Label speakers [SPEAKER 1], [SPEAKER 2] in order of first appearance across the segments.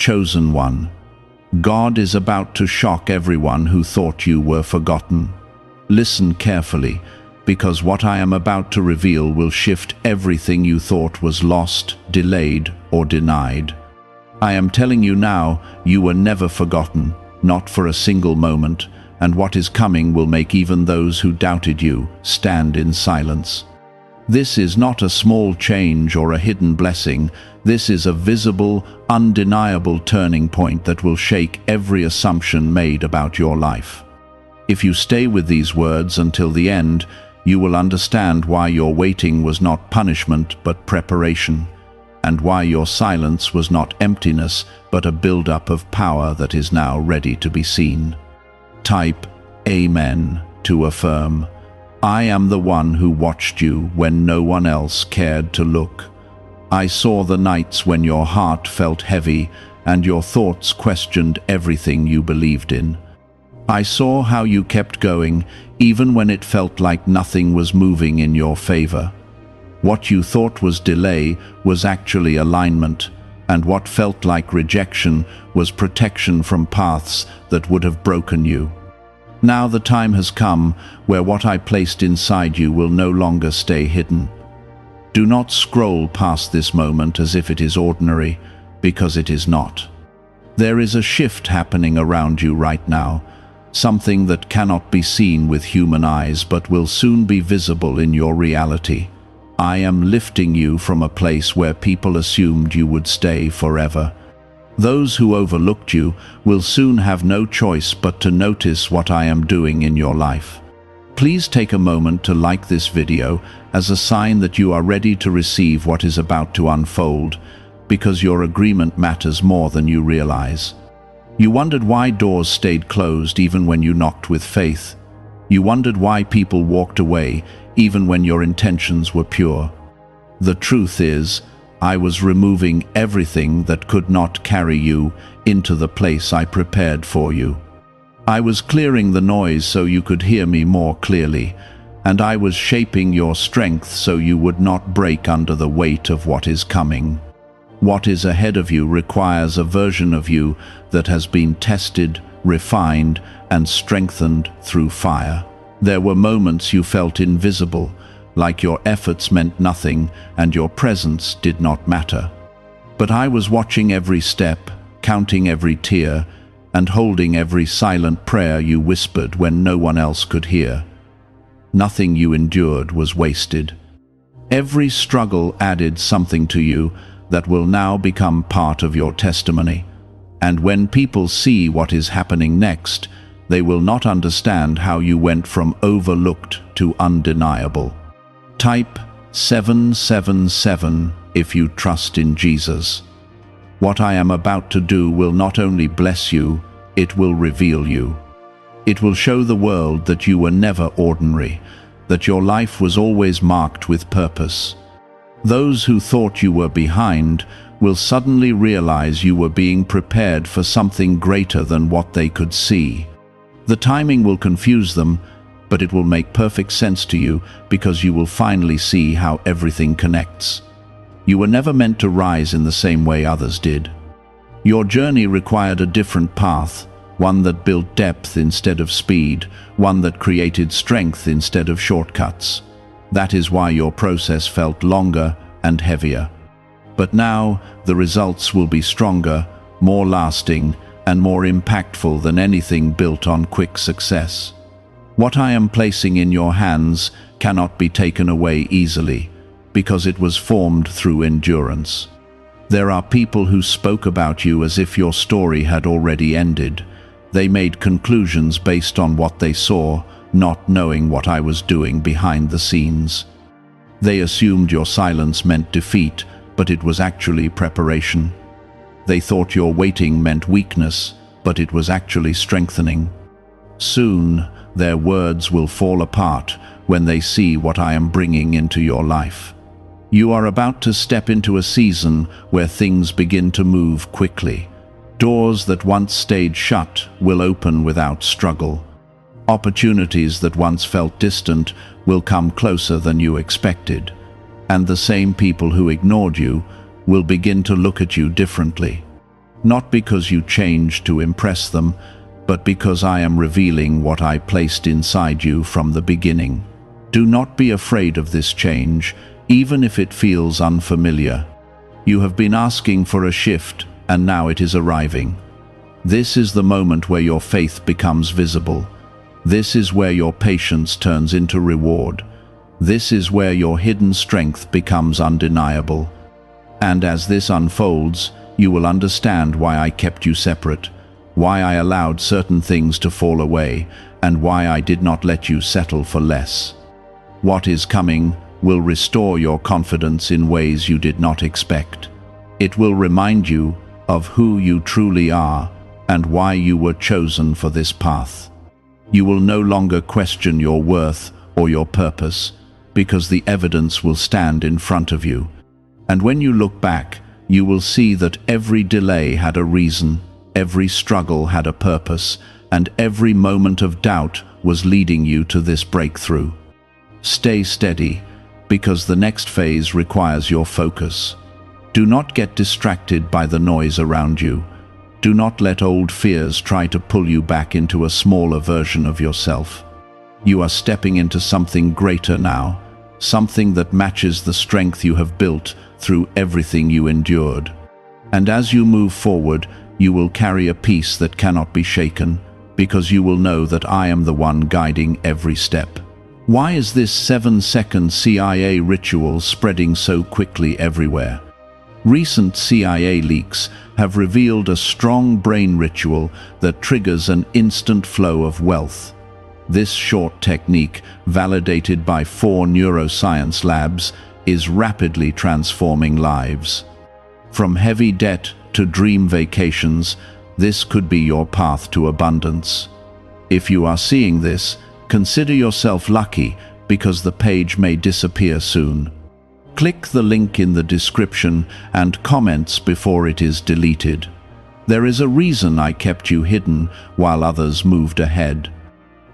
[SPEAKER 1] chosen one. God is about to shock everyone who thought you were forgotten. Listen carefully, because what I am about to reveal will shift everything you thought was lost, delayed, or denied. I am telling you now, you were never forgotten, not for a single moment, and what is coming will make even those who doubted you stand in silence. This is not a small change or a hidden blessing. This is a visible, undeniable turning point that will shake every assumption made about your life. If you stay with these words until the end, you will understand why your waiting was not punishment but preparation, and why your silence was not emptiness but a build-up of power that is now ready to be seen. Type Amen to affirm. I am the one who watched you when no one else cared to look. I saw the nights when your heart felt heavy and your thoughts questioned everything you believed in. I saw how you kept going even when it felt like nothing was moving in your favor. What you thought was delay was actually alignment, and what felt like rejection was protection from paths that would have broken you. Now the time has come where what I placed inside you will no longer stay hidden. Do not scroll past this moment as if it is ordinary, because it is not. There is a shift happening around you right now, something that cannot be seen with human eyes but will soon be visible in your reality. I am lifting you from a place where people assumed you would stay forever. Those who overlooked you will soon have no choice but to notice what I am doing in your life. Please take a moment to like this video as a sign that you are ready to receive what is about to unfold, because your agreement matters more than you realize. You wondered why doors stayed closed even when you knocked with faith. You wondered why people walked away even when your intentions were pure. The truth is, I was removing everything that could not carry you into the place I prepared for you. I was clearing the noise so you could hear me more clearly, and I was shaping your strength so you would not break under the weight of what is coming. What is ahead of you requires a version of you that has been tested, refined, and strengthened through fire. There were moments you felt invisible, like your efforts meant nothing and your presence did not matter. But I was watching every step, counting every tear, and holding every silent prayer you whispered when no one else could hear. Nothing you endured was wasted. Every struggle added something to you that will now become part of your testimony. And when people see what is happening next, they will not understand how you went from overlooked to undeniable. Type 777 if you trust in Jesus. What I am about to do will not only bless you, it will reveal you. It will show the world that you were never ordinary, that your life was always marked with purpose. Those who thought you were behind will suddenly realize you were being prepared for something greater than what they could see. The timing will confuse them, but it will make perfect sense to you because you will finally see how everything connects. You were never meant to rise in the same way others did. Your journey required a different path, one that built depth instead of speed, one that created strength instead of shortcuts. That is why your process felt longer and heavier. But now the results will be stronger, more lasting, and more impactful than anything built on quick success. What I am placing in your hands cannot be taken away easily, because it was formed through endurance. There are people who spoke about you as if your story had already ended. They made conclusions based on what they saw, not knowing what I was doing behind the scenes. They assumed your silence meant defeat, but it was actually preparation. They thought your waiting meant weakness, but it was actually strengthening. Soon, their words will fall apart when they see what I am bringing into your life. You are about to step into a season where things begin to move quickly. Doors that once stayed shut will open without struggle. Opportunities that once felt distant will come closer than you expected. And the same people who ignored you will begin to look at you differently. not because you changed to impress them, but because I am revealing what I placed inside you from the beginning. Do not be afraid of this change, even if it feels unfamiliar. You have been asking for a shift, and now it is arriving. This is the moment where your faith becomes visible. This is where your patience turns into reward. This is where your hidden strength becomes undeniable. And as this unfolds, you will understand why I kept you separate, why I allowed certain things to fall away, and why I did not let you settle for less. What is coming will restore your confidence in ways you did not expect. It will remind you of who you truly are and why you were chosen for this path. You will no longer question your worth or your purpose, because the evidence will stand in front of you. And when you look back, you will see that every delay had a reason, every struggle had a purpose, and every moment of doubt was leading you to this breakthrough. Stay steady, because the next phase requires your focus. Do not get distracted by the noise around you. Do not let old fears try to pull you back into a smaller version of yourself. You are stepping into something greater now, something that matches the strength you have built through everything you endured. And as you move forward, you will carry a peace that cannot be shaken, because you will know that I am the one guiding every step. Why is this 7-second CIA ritual spreading so quickly everywhere? Recent CIA leaks have revealed a strong brain ritual that triggers an instant flow of wealth. This short technique, validated by 4 neuroscience labs, is rapidly transforming lives. From heavy debt to dream vacations, this could be your path to abundance. If you are seeing this, consider yourself lucky, because the page may disappear soon. Click the link in the description and comments before it is deleted. There is a reason I kept you hidden while others moved ahead.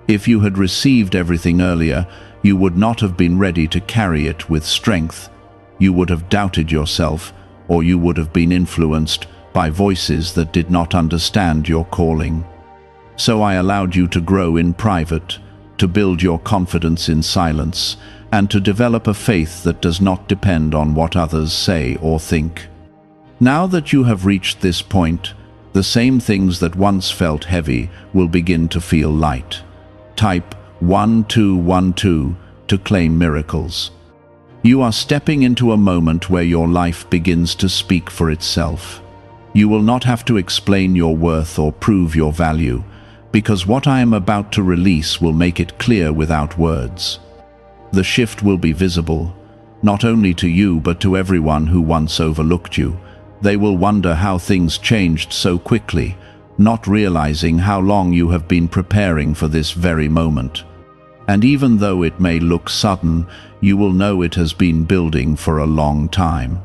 [SPEAKER 1] If you had received everything earlier, you would not have been ready to carry it with strength. You would have doubted yourself, or you would have been influenced by voices that did not understand your calling. So I allowed you to grow in private, to build your confidence in silence, and to develop a faith that does not depend on what others say or think. Now that you have reached this point, the same things that once felt heavy will begin to feel light. Type 1212 to claim miracles. You are stepping into a moment where your life begins to speak for itself. You will not have to explain your worth or prove your value, because what I am about to release will make it clear without words. The shift will be visible, not only to you but to everyone who once overlooked you. They will wonder how things changed so quickly, not realizing how long you have been preparing for this very moment. And even though it may look sudden, you will know it has been building for a long time.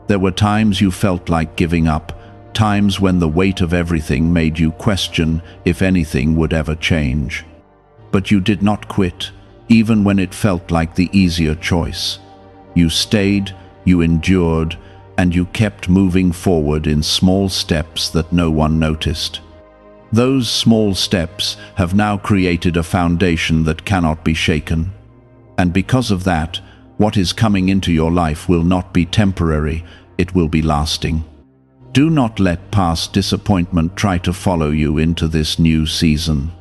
[SPEAKER 1] There were times you felt like giving up, times when the weight of everything made you question if anything would ever change. But you did not quit, even when it felt like the easier choice. You stayed, you endured, and you kept moving forward in small steps that no one noticed. Those small steps have now created a foundation that cannot be shaken. And because of that, what is coming into your life will not be temporary, it will be lasting. Do not let past disappointment try to follow you into this new season.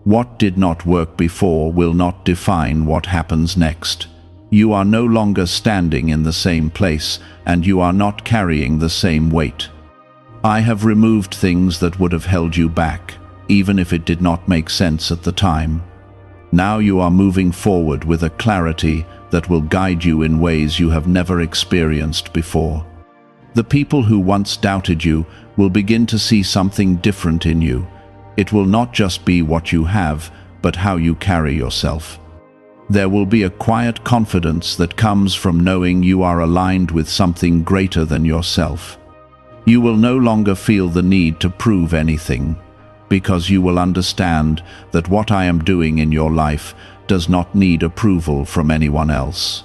[SPEAKER 1] What did not work before will not define what happens next. You are no longer standing in the same place, and you are not carrying the same weight. I have removed things that would have held you back, even if it did not make sense at the time. Now you are moving forward with a clarity that will guide you in ways you have never experienced before. The people who once doubted you will begin to see something different in you. It will not just be what you have, but how you carry yourself. There will be a quiet confidence that comes from knowing you are aligned with something greater than yourself. You will no longer feel the need to prove anything, because you will understand that what I am doing in your life does not need approval from anyone else.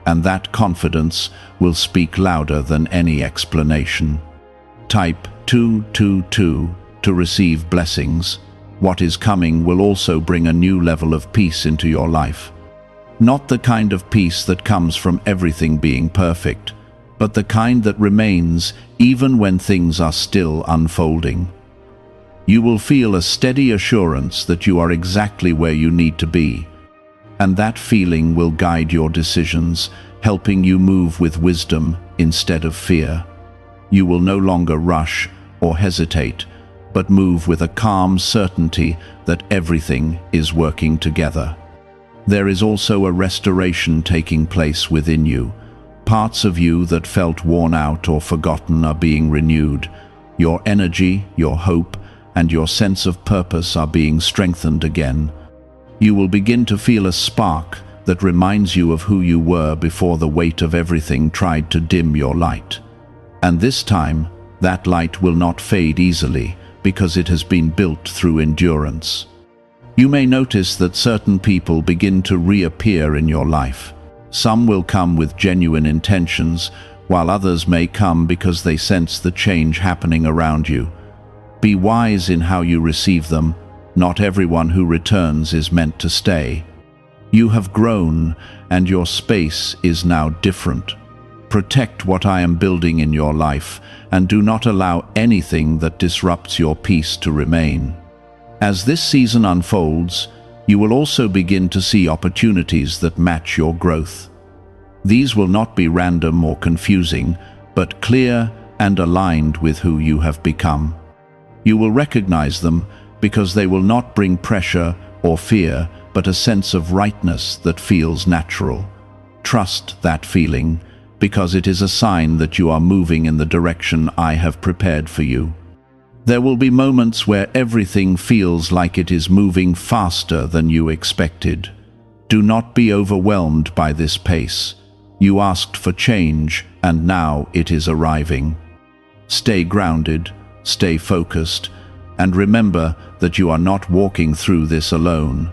[SPEAKER 1] And that confidence will speak louder than any explanation. Type 222 to receive blessings. What is coming will also bring a new level of peace into your life. Not the kind of peace that comes from everything being perfect, but the kind that remains even when things are still unfolding. You will feel a steady assurance that you are exactly where you need to be, and that feeling will guide your decisions, helping you move with wisdom instead of fear. You will no longer rush or hesitate, but move with a calm certainty that everything is working together. There is also a restoration taking place within you. Parts of you that felt worn out or forgotten are being renewed. Your energy, your hope, and your sense of purpose are being strengthened again. You will begin to feel a spark that reminds you of who you were before the weight of everything tried to dim your light. And this time, that light will not fade easily because it has been built through endurance. You may notice that certain people begin to reappear in your life. Some will come with genuine intentions, while others may come because they sense the change happening around you. Be wise in how you receive them. Not everyone who returns is meant to stay. You have grown, and your space is now different. Protect what I am building in your life, and do not allow anything that disrupts your peace to remain. As this season unfolds, you will also begin to see opportunities that match your growth. These will not be random or confusing, but clear and aligned with who you have become. You will recognize them because they will not bring pressure or fear, but a sense of rightness that feels natural. Trust that feeling, because it is a sign that you are moving in the direction I have prepared for you. There will be moments where everything feels like it is moving faster than you expected. Do not be overwhelmed by this pace. You asked for change, and now it is arriving. Stay grounded, stay focused, and remember that you are not walking through this alone.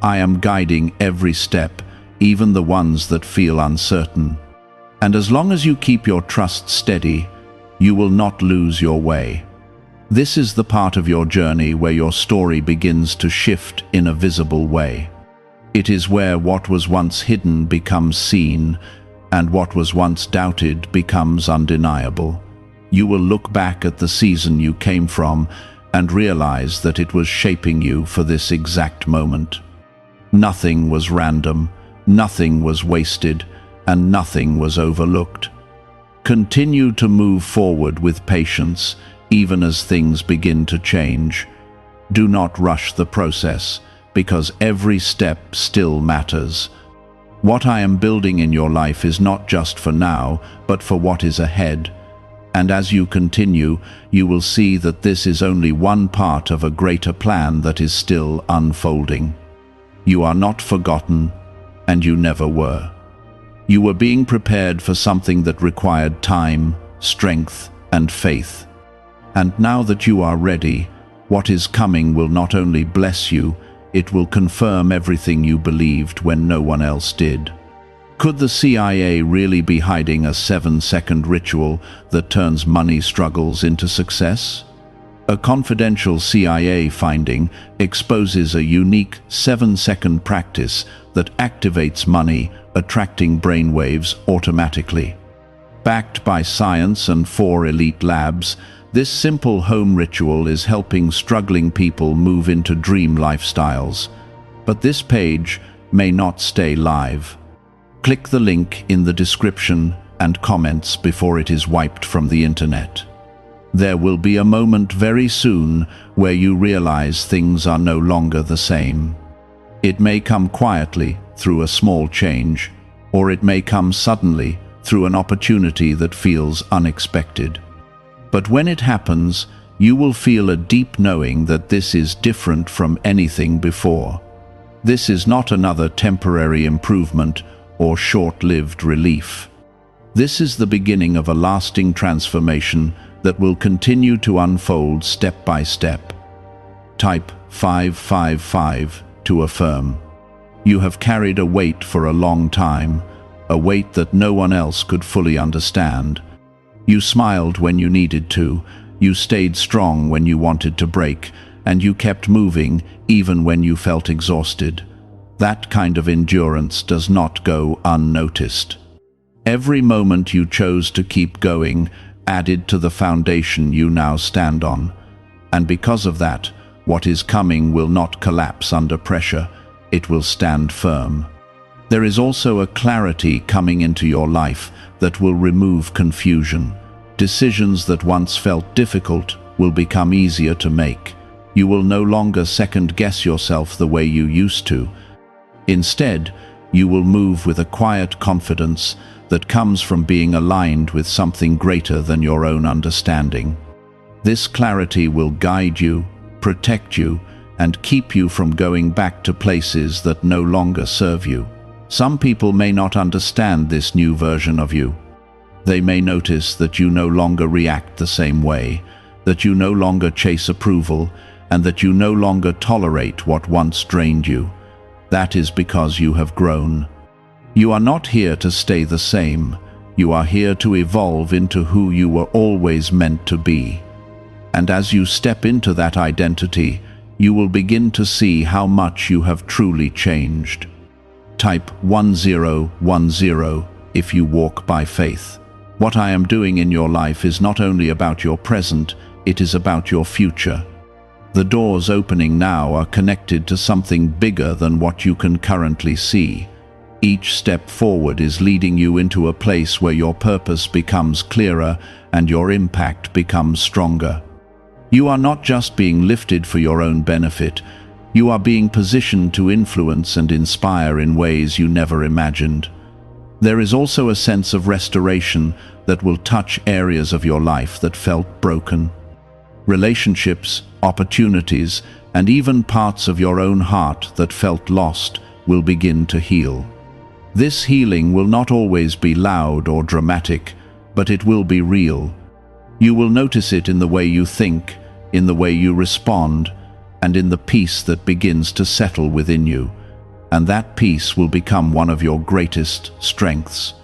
[SPEAKER 1] I am guiding every step, even the ones that feel uncertain. And as long as you keep your trust steady, you will not lose your way. This is the part of your journey where your story begins to shift in a visible way. It is where what was once hidden becomes seen, and what was once doubted becomes undeniable. You will look back at the season you came from and realize that it was shaping you for this exact moment. Nothing was random, nothing was wasted, and nothing was overlooked. Continue to move forward with patience, even as things begin to change. Do not rush the process, because every step still matters. What I am building in your life is not just for now, but for what is ahead. And as you continue, you will see that this is only one part of a greater plan that is still unfolding. You are not forgotten, and you never were. You were being prepared for something that required time, strength, and faith. And now that you are ready, what is coming will not only bless you, it will confirm everything you believed when no one else did. Could the CIA really be hiding a 7-second ritual that turns money struggles into success? A confidential CIA finding exposes a unique 7-second practice that activates money, attracting brainwaves automatically. Backed by science and 4 elite labs, this simple home ritual is helping struggling people move into dream lifestyles. But this page may not stay live. Click the link in the description and comments before it is wiped from the internet. There will be a moment very soon where you realize things are no longer the same. It may come quietly through a small change, or it may come suddenly through an opportunity that feels unexpected. But when it happens, you will feel a deep knowing that this is different from anything before. This is not another temporary improvement or short-lived relief. This is the beginning of a lasting transformation that will continue to unfold step by step. Type 555 to affirm. You have carried a weight for a long time, a weight that no one else could fully understand. You smiled when you needed to, You stayed strong when you wanted to break, and you kept moving even when you felt exhausted. That kind of endurance does not go unnoticed. Every moment you chose to keep going added to the foundation you now stand on. And because of that, what is coming will not collapse under pressure. It will stand firm. There is also a clarity coming into your life that will remove confusion. Decisions that once felt difficult will become easier to make. You will no longer second-guess yourself the way you used to. Instead, you will move with a quiet confidence that comes from being aligned with something greater than your own understanding. This clarity will guide you, protect you, and keep you from going back to places that no longer serve you. Some people may not understand this new version of you. They may notice that you no longer react the same way, that you no longer chase approval, and that you no longer tolerate what once drained you. That is because you have grown. You are not here to stay the same. You are here to evolve into who you were always meant to be. And as you step into that identity, you will begin to see how much you have truly changed. Type 1010 if you walk by faith. What I am doing in your life is not only about your present, it is about your future. The doors opening now are connected to something bigger than what you can currently see. Each step forward is leading you into a place where your purpose becomes clearer and your impact becomes stronger. You are not just being lifted for your own benefit, you are being positioned to influence and inspire in ways you never imagined. There is also a sense of restoration that will touch areas of your life that felt broken. Relationships, opportunities, and even parts of your own heart that felt lost will begin to heal. This healing will not always be loud or dramatic, but it will be real. You will notice it in the way you think, in the way you respond, and in the peace that begins to settle within you. And that peace will become one of your greatest strengths.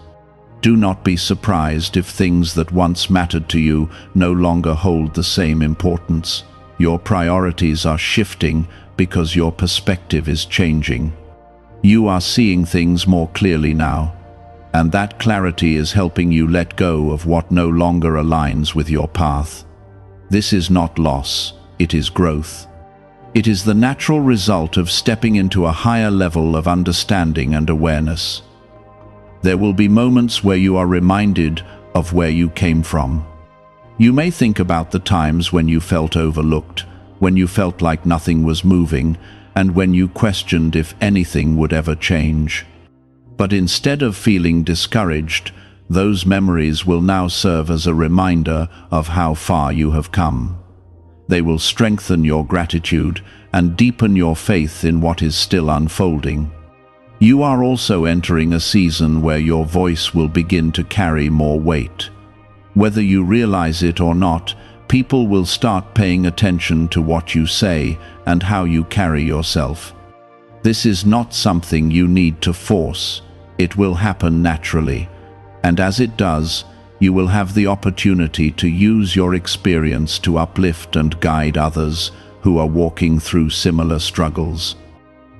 [SPEAKER 1] Do not be surprised if things that once mattered to you no longer hold the same importance. Your priorities are shifting because your perspective is changing. You are seeing things more clearly now, and that clarity is helping you let go of what no longer aligns with your path. This is not loss, it is growth. It is the natural result of stepping into a higher level of understanding and awareness. There will be moments where you are reminded of where you came from. You may think about the times when you felt overlooked, when you felt like nothing was moving, and when you questioned if anything would ever change. But instead of feeling discouraged, those memories will now serve as a reminder of how far you have come. They will strengthen your gratitude and deepen your faith in what is still unfolding. You are also entering a season where your voice will begin to carry more weight. Whether you realize it or not, people will start paying attention to what you say and how you carry yourself. This is not something you need to force. It will happen naturally. And as it does, you will have the opportunity to use your experience to uplift and guide others who are walking through similar struggles.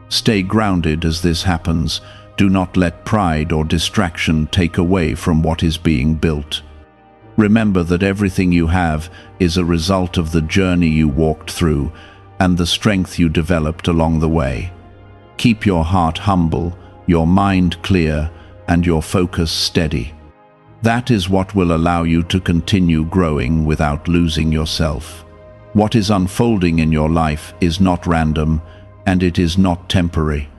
[SPEAKER 1] Stay grounded as this happens. Do not let pride or distraction take away from what is being built. Remember that everything you have is a result of the journey you walked through and the strength you developed along the way. Keep your heart humble, your mind clear, and your focus steady. That is what will allow you to continue growing without losing yourself. What is unfolding in your life is not random, and it is not temporary.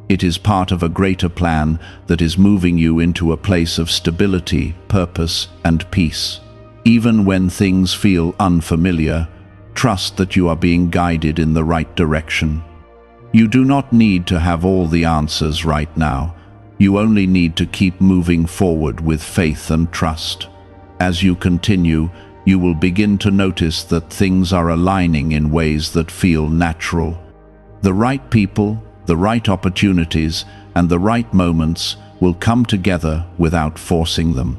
[SPEAKER 1] It is part of a greater plan that is moving you into a place of stability, purpose, and peace. Even when things feel unfamiliar, trust that you are being guided in the right direction. You do not need to have all the answers right now. You only need to keep moving forward with faith and trust. As you continue, you will begin to notice that things are aligning in ways that feel natural. The right people, the right opportunities, and the right moments will come together without forcing them.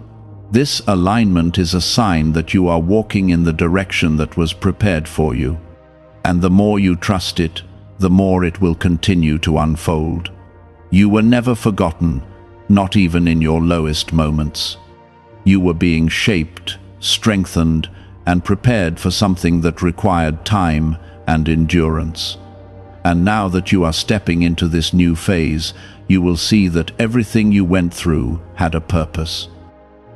[SPEAKER 1] This alignment is a sign that you are walking in the direction that was prepared for you. And the more you trust it, the more it will continue to unfold. You were never forgotten, not even in your lowest moments. You were being shaped, strengthened, and prepared for something that required time and endurance. And now that you are stepping into this new phase, you will see that everything you went through had a purpose.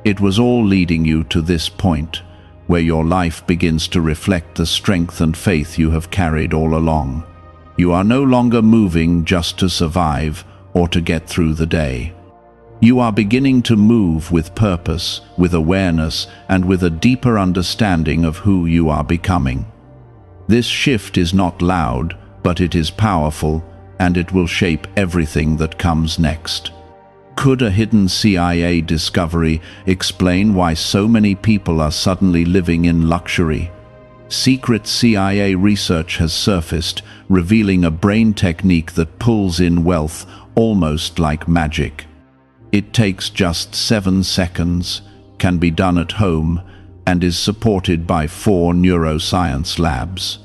[SPEAKER 1] It was all leading you to this point, where your life begins to reflect the strength and faith you have carried all along. You are no longer moving just to survive or to get through the day. You are beginning to move with purpose, with awareness, and with a deeper understanding of who you are becoming. This shift is not loud, but it is powerful, and it will shape everything that comes next. Could a hidden CIA discovery explain why so many people are suddenly living in luxury? Secret CIA research has surfaced, revealing a brain technique that pulls in wealth almost like magic. It takes just 7 seconds, can be done at home, and is supported by 4 neuroscience labs.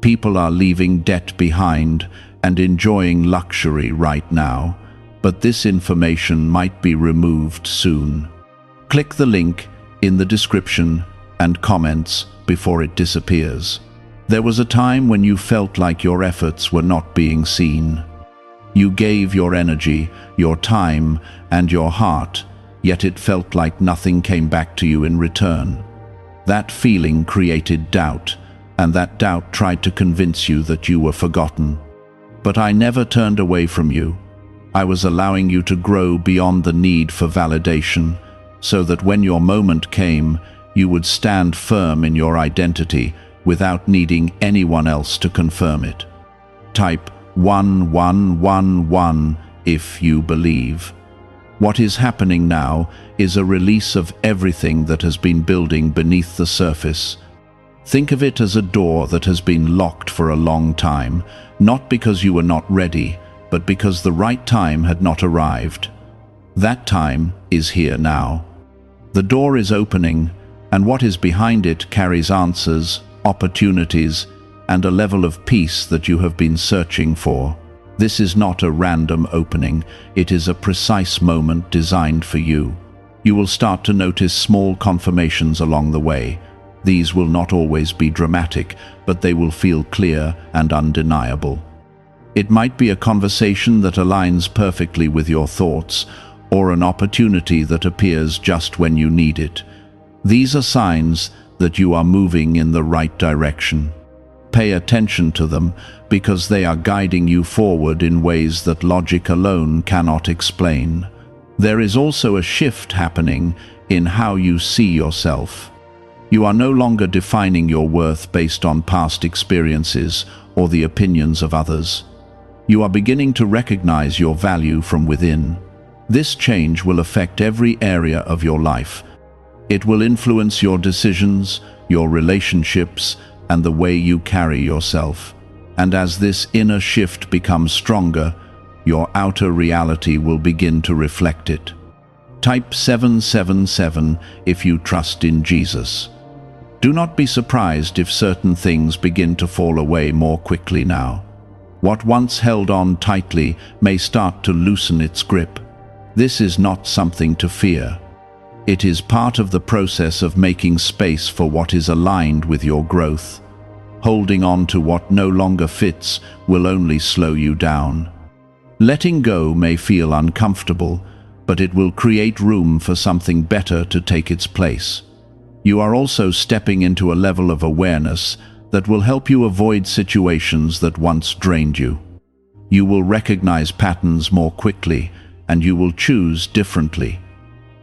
[SPEAKER 1] People are leaving debt behind and enjoying luxury right now, but this information might be removed soon. Click the link in the description and comments before it disappears. There was a time when you felt like your efforts were not being seen. You gave your energy, your time, and your heart, yet it felt like nothing came back to you in return. That feeling created doubt, and that doubt tried to convince you that you were forgotten. But I never turned away from you. I was allowing you to grow beyond the need for validation, so that when your moment came, you would stand firm in your identity without needing anyone else to confirm it. Type 1111 if you believe. What is happening now is a release of everything that has been building beneath the surface. Think of it as a door that has been locked for a long time, not because you were not ready, but because the right time had not arrived. That time is here now. The door is opening, and what is behind it carries answers, opportunities, and a level of peace that you have been searching for. This is not a random opening, it is a precise moment designed for you. You will start to notice small confirmations along the way. These will not always be dramatic, but they will feel clear and undeniable. It might be a conversation that aligns perfectly with your thoughts, or an opportunity that appears just when you need it. These are signs that you are moving in the right direction. Pay attention to them, because they are guiding you forward in ways that logic alone cannot explain. There is also a shift happening in how you see yourself. You are no longer defining your worth based on past experiences or the opinions of others. You are beginning to recognize your value from within. This change will affect every area of your life. It will influence your decisions, your relationships, and the way you carry yourself. And as this inner shift becomes stronger, your outer reality will begin to reflect it. Type 777 if you trust in Jesus. Do not be surprised if certain things begin to fall away more quickly now. What once held on tightly may start to loosen its grip. This is not something to fear. It is part of the process of making space for what is aligned with your growth. Holding on to what no longer fits will only slow you down. Letting go may feel uncomfortable, but it will create room for something better to take its place. You are also stepping into a level of awareness that will help you avoid situations that once drained you. You will recognize patterns more quickly, and you will choose differently.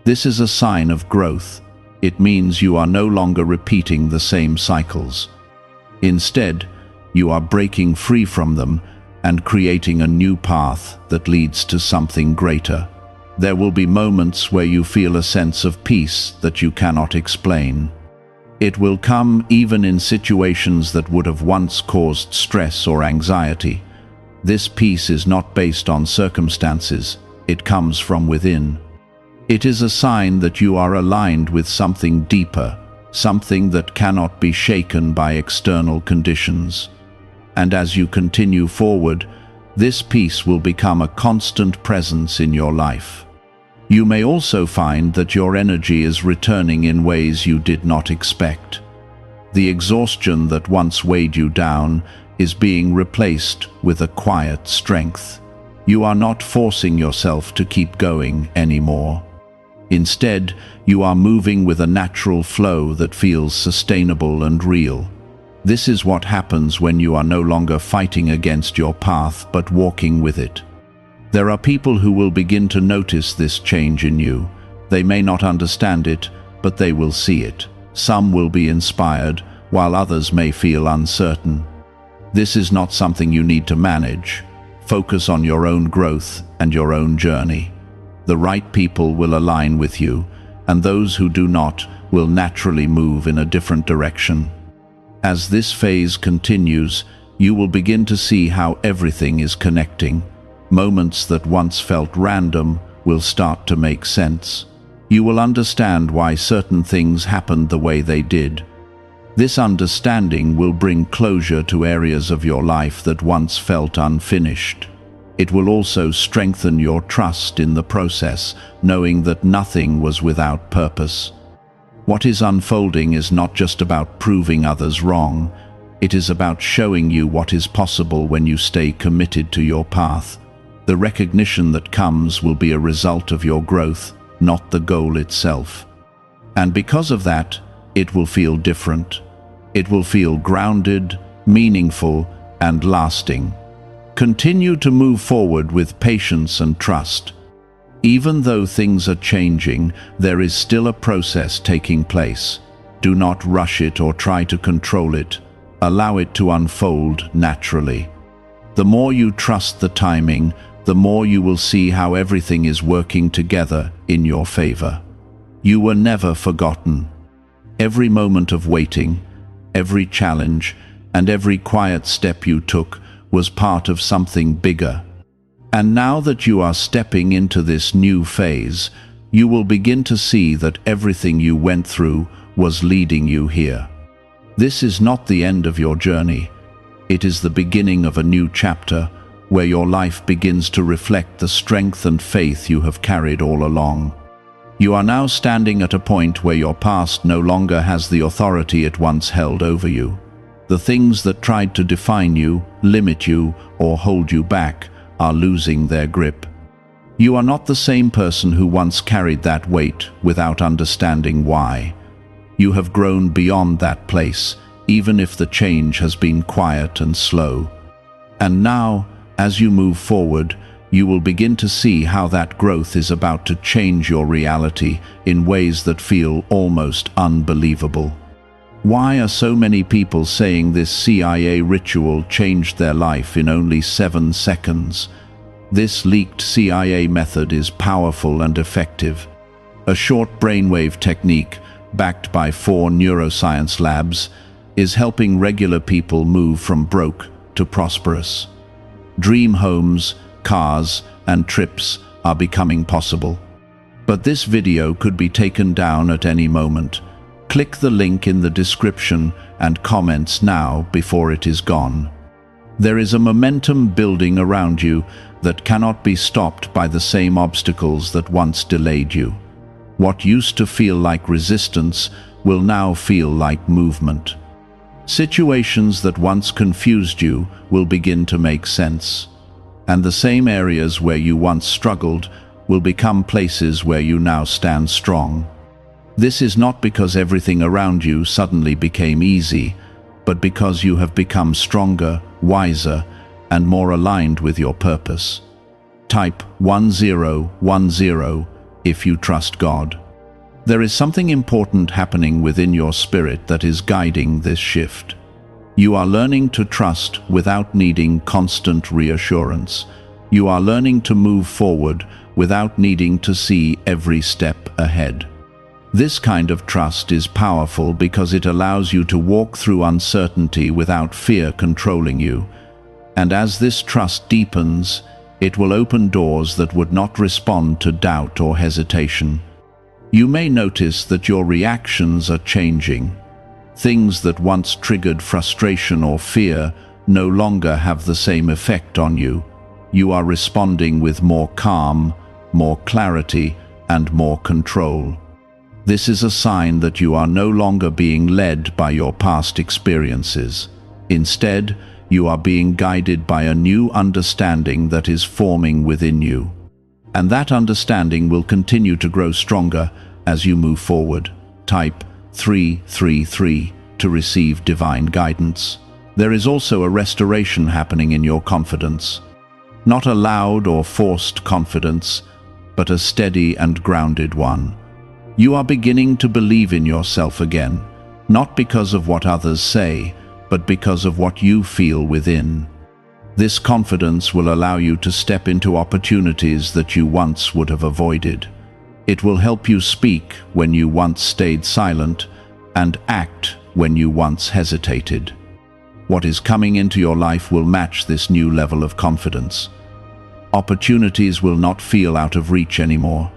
[SPEAKER 1] This is a sign of growth. It means you are no longer repeating the same cycles. Instead, you are breaking free from them and creating a new path that leads to something greater. There will be moments where you feel a sense of peace that you cannot explain. It will come even in situations that would have once caused stress or anxiety. This peace is not based on circumstances, it comes from within. It is a sign that you are aligned with something deeper, something that cannot be shaken by external conditions. And as you continue forward, this peace will become a constant presence in your life. You may also find that your energy is returning in ways you did not expect. The exhaustion that once weighed you down is being replaced with a quiet strength. You are not forcing yourself to keep going anymore. Instead, you are moving with a natural flow that feels sustainable and real. This is what happens when you are no longer fighting against your path but walking with it. There are people who will begin to notice this change in you. They may not understand it, but they will see it. Some will be inspired, while others may feel uncertain. This is not something you need to manage. Focus on your own growth and your own journey. The right people will align with you, and those who do not will naturally move in a different direction. As this phase continues, you will begin to see how everything is connecting. Moments that once felt random will start to make sense. You will understand why certain things happened the way they did. This understanding will bring closure to areas of your life that once felt unfinished. It will also strengthen your trust in the process, knowing that nothing was without purpose. What is unfolding is not just about proving others wrong. It is about showing you what is possible when you stay committed to your path. The recognition that comes will be a result of your growth, not the goal itself. And because of that, it will feel different. It will feel grounded, meaningful, and lasting. Continue to move forward with patience and trust. Even though things are changing, there is still a process taking place. Do not rush it or try to control it. Allow it to unfold naturally. The more you trust the timing, the more you will see how everything is working together in your favor. You were never forgotten. Every moment of waiting, every challenge, and every quiet step you took was part of something bigger. And now that you are stepping into this new phase, you will begin to see that everything you went through was leading you here. This is not the end of your journey. It is the beginning of a new chapter where your life begins to reflect the strength and faith you have carried all along. You are now standing at a point where your past no longer has the authority it once held over you. The things that tried to define you, limit you, or hold you back are losing their grip. You are not the same person who once carried that weight without understanding why. You have grown beyond that place, even if the change has been quiet and slow. And now, as you move forward, you will begin to see how that growth is about to change your reality in ways that feel almost unbelievable. Why are so many people saying this CIA ritual changed their life in only 7 seconds? This leaked CIA method is powerful and effective. A short brainwave technique, backed by 4 neuroscience labs, is helping regular people move from broke to prosperous. Dream homes, cars, and trips are becoming possible. But this video could be taken down at any moment. Click the link in the description and comments now before it is gone. There is a momentum building around you that cannot be stopped by the same obstacles that once delayed you. What used to feel like resistance will now feel like movement. Situations that once confused you will begin to make sense. And the same areas where you once struggled will become places where you now stand strong. This is not because everything around you suddenly became easy, but because you have become stronger, wiser, and more aligned with your purpose. Type 1010 if you trust God. There is something important happening within your spirit that is guiding this shift. You are learning to trust without needing constant reassurance. You are learning to move forward without needing to see every step ahead. This kind of trust is powerful because it allows you to walk through uncertainty without fear controlling you. And as this trust deepens, It will open doors that would not respond to doubt or hesitation. You may notice that your reactions are changing. Things that once triggered frustration or fear no longer have the same effect on you. You are responding with more calm, more clarity, and more control. This is a sign that you are no longer being led by your past experiences. Instead, you are being guided by a new understanding that is forming within you. And that understanding will continue to grow stronger as you move forward. Type 333 to receive divine guidance. There is also a restoration happening in your confidence. Not a loud or forced confidence, but a steady and grounded one. You are beginning to believe in yourself again, not because of what others say, but because of what you feel within. This confidence will allow you to step into opportunities that you once would have avoided. It will help you speak when you once stayed silent and act when you once hesitated. What is coming into your life will match this new level of confidence. Opportunities will not feel out of reach anymore.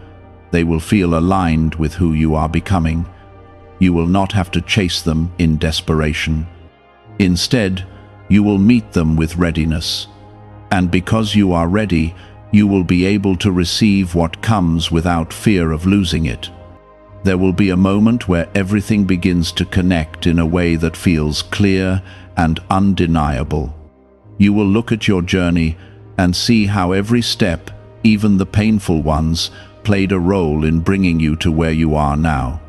[SPEAKER 1] They will feel aligned with who you are becoming. You will not have to chase them in desperation. Instead, you will meet them with readiness. And because you are ready, you will be able to receive what comes without fear of losing it. There will be a moment where everything begins to connect in a way that feels clear and undeniable. You will look at your journey and see how every step, even the painful ones, played a role in bringing you to where you are now.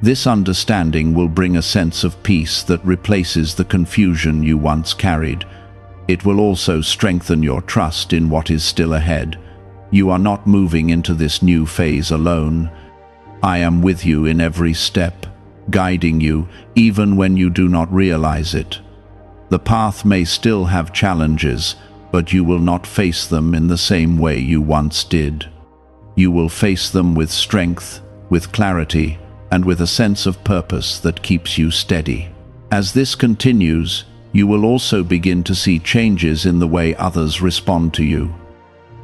[SPEAKER 1] This understanding will bring a sense of peace that replaces the confusion you once carried. It will also strengthen your trust in what is still ahead. You are not moving into this new phase alone. I am with you in every step, guiding you even when you do not realize it. The path may still have challenges, but you will not face them in the same way you once did. You will face them with strength, with clarity, and with a sense of purpose that keeps you steady. As this continues, you will also begin to see changes in the way others respond to you.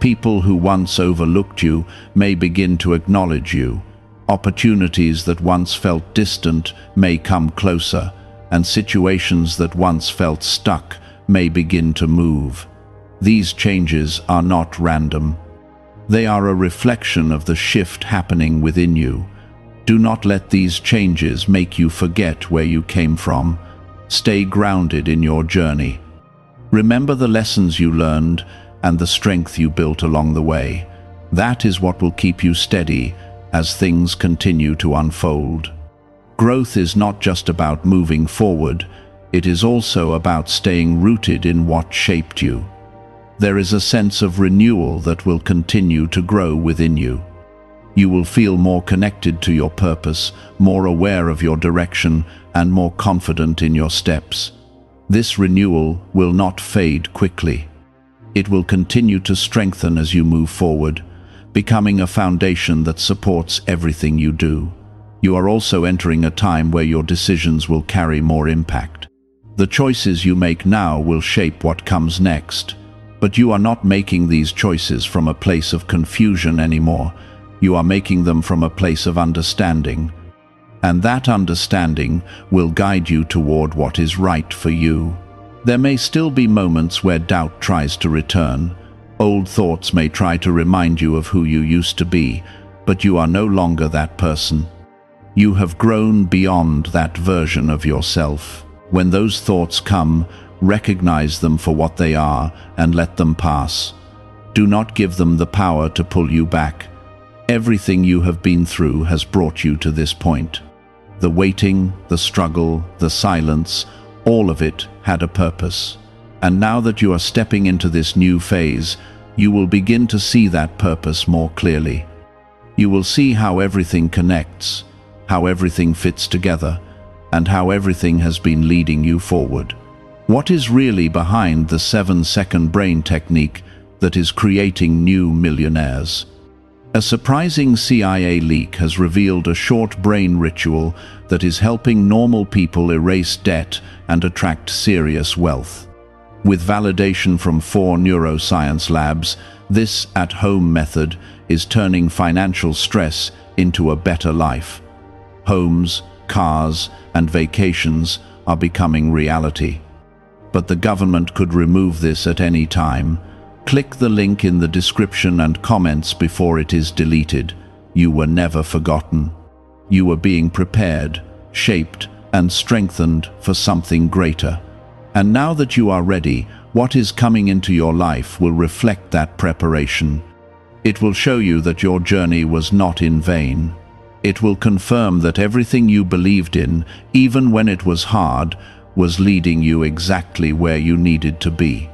[SPEAKER 1] People who once overlooked you may begin to acknowledge you. Opportunities that once felt distant may come closer, and situations that once felt stuck may begin to move. These changes are not random. They are a reflection of the shift happening within you. Do not let these changes make you forget where you came from. Stay grounded in your journey. Remember the lessons you learned and the strength you built along the way. That is what will keep you steady as things continue to unfold. Growth is not just about moving forward, it is also about staying rooted in what shaped you. There is a sense of renewal that will continue to grow within you. You will feel more connected to your purpose, more aware of your direction, and more confident in your steps. This renewal will not fade quickly. It will continue to strengthen as you move forward, becoming a foundation that supports everything you do. You are also entering a time where your decisions will carry more impact. The choices you make now will shape what comes next, but you are not making these choices from a place of confusion anymore. You are making them from a place of understanding, and that understanding will guide you toward what is right for you. There may still be moments where doubt tries to return. Old thoughts may try to remind you of who you used to be, but you are no longer that person. You have grown beyond that version of yourself. When those thoughts come, recognize them for what they are and let them pass. Do not give them the power to pull you back. Everything you have been through has brought you to this point. The waiting, the struggle, the silence, all of it had a purpose. And now that you are stepping into this new phase, you will begin to see that purpose more clearly. You will see how everything connects, how everything fits together, and how everything has been leading you forward. What is really behind the 7-second brain technique that is creating new millionaires? A surprising CIA leak has revealed a short brain ritual that is helping normal people erase debt and attract serious wealth. With validation from 4 neuroscience labs, this at-home method is turning financial stress into a better life. Homes, cars, and vacations are becoming reality. But the government could remove this at any time. Click the link in the description and comments before it is deleted. You were never forgotten. You were being prepared, shaped, and strengthened for something greater. And now that you are ready, what is coming into your life will reflect that preparation. It will show you that your journey was not in vain. It will confirm that everything you believed in, even when it was hard, was leading you exactly where you needed to be.